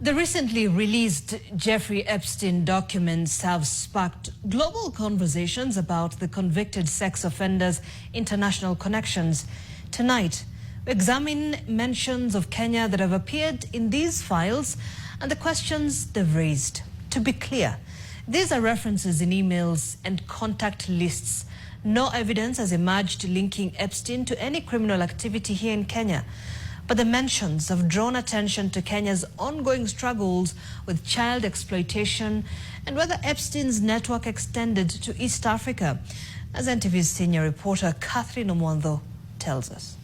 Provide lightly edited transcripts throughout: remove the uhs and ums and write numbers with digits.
The recently released Jeffrey Epstein documents have sparked global conversations about the convicted sex offender's international connections. Tonight, we examine mentions of Kenya that have appeared in these files and the questions they've raised. To be clear, these are references in emails and contact lists. No evidence has emerged linking Epstein to any criminal activity here in Kenya. But the mentions have drawn attention to Kenya's ongoing struggles with child exploitation and whether Epstein's network extended to East Africa, as NTV's senior reporter Catherine Omwando tells us.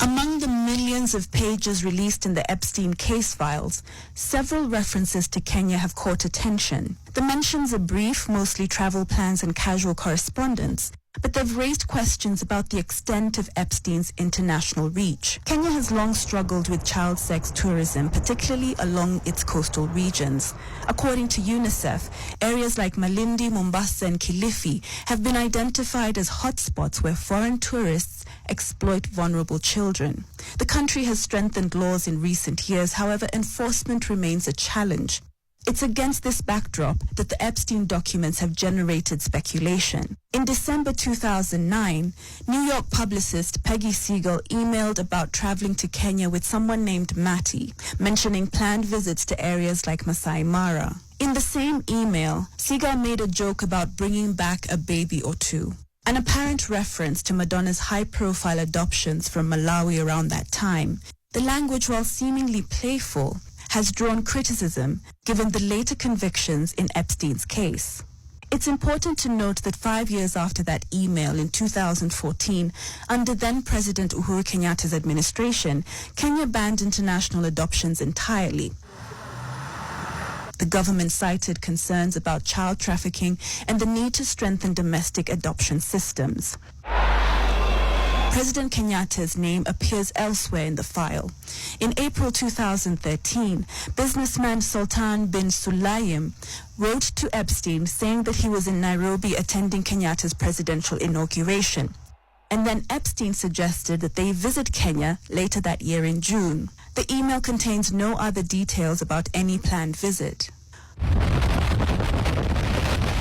Among the millions of pages released in the Epstein case files, several references to Kenya have caught attention. The mentions are brief, mostly travel plans and casual correspondence, but they've raised questions about the extent of Epstein's international reach. Kenya has long struggled with child sex tourism, particularly along its coastal regions. According to UNICEF, areas like Malindi, Mombasa, and Kilifi have been identified as hotspots where foreign tourists exploit vulnerable children. The country has strengthened laws in recent years, however, enforcement remains a challenge. It's against this backdrop that the Epstein documents have generated speculation. In December 2009, New York publicist Peggy Siegel emailed about traveling to Kenya with someone named Matty, mentioning planned visits to areas like Masai Mara. In the same email, Siegel made a joke about bringing back a baby or two. An apparent reference to Madonna's high-profile adoptions from Malawi around that time, the language, while seemingly playful, has drawn criticism given the later convictions in Epstein's case. It's important to note that 5 years after that email in 2014, under then-President Uhuru Kenyatta's administration, Kenya banned international adoptions entirely. The government cited concerns about child trafficking and the need to strengthen domestic adoption systems. President Kenyatta's name appears elsewhere in the file. In April 2013, businessman Sultan bin Sulayem wrote to Epstein saying that he was in Nairobi attending Kenyatta's presidential inauguration. And then Epstein suggested that they visit Kenya later that year in June. The email contains no other details about any planned visit.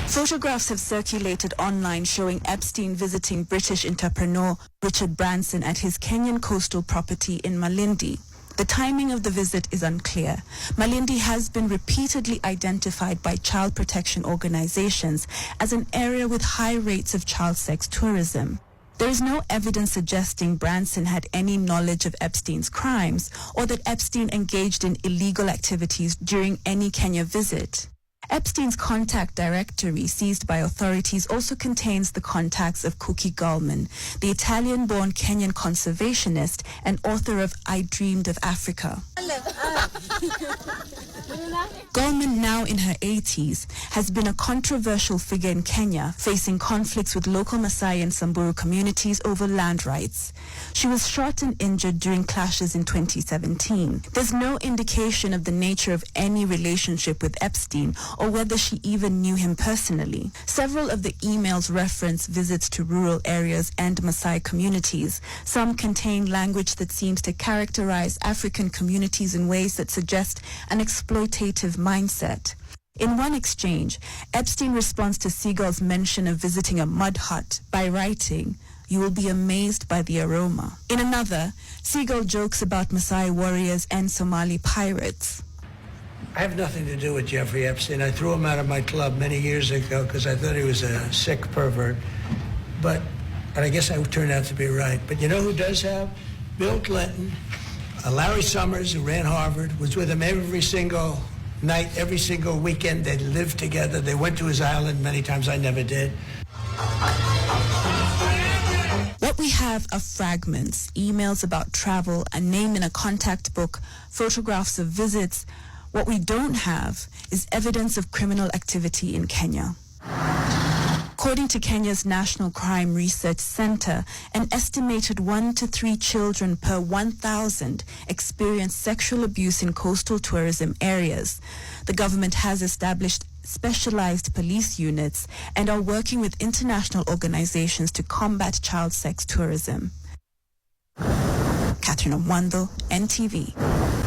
Photographs have circulated online showing Epstein visiting British entrepreneur Richard Branson at his Kenyan coastal property in Malindi. The timing of the visit is unclear. Malindi has been repeatedly identified by child protection organizations as an area with high rates of child sex tourism. There is no evidence suggesting Branson had any knowledge of Epstein's crimes or that Epstein engaged in illegal activities during any Kenya visit. Epstein's contact directory seized by authorities also contains the contacts of Cookie Gallman, the Italian-born Kenyan conservationist and author of I Dreamed of Africa. Gallman, now in her 80s, has been a controversial figure in Kenya, facing conflicts with local Maasai and Samburu communities over land rights. She was shot and injured during clashes in 2017. There's no indication of the nature of any relationship with Epstein or whether she even knew him personally. Several of the emails reference visits to rural areas and Maasai communities. Some contain language that seems to characterize African communities in ways that suggest an exploitative mindset. In one exchange, Epstein responds to Siegel's mention of visiting a mud hut by writing, "You will be amazed by the aroma." In another, Siegel jokes about Maasai warriors and Somali pirates. I have nothing to do with Jeffrey Epstein. I threw him out of my club many years ago because I thought he was a sick pervert. But I guess I turned out to be right. But you know who does have? Bill Clinton, Larry Summers, who ran Harvard, was with him every single night, every single weekend. They lived together. They went to his island many times. I never did. What we have are fragments, emails about travel, a name in a contact book, photographs of visits. What we don't have is evidence of criminal activity in Kenya. According to Kenya's National Crime Research Center, an estimated 1 to 3 children per 1,000 experience sexual abuse in coastal tourism areas. The government has established specialized police units and are working with international organizations to combat child sex tourism. Catherine Omwando, NTV.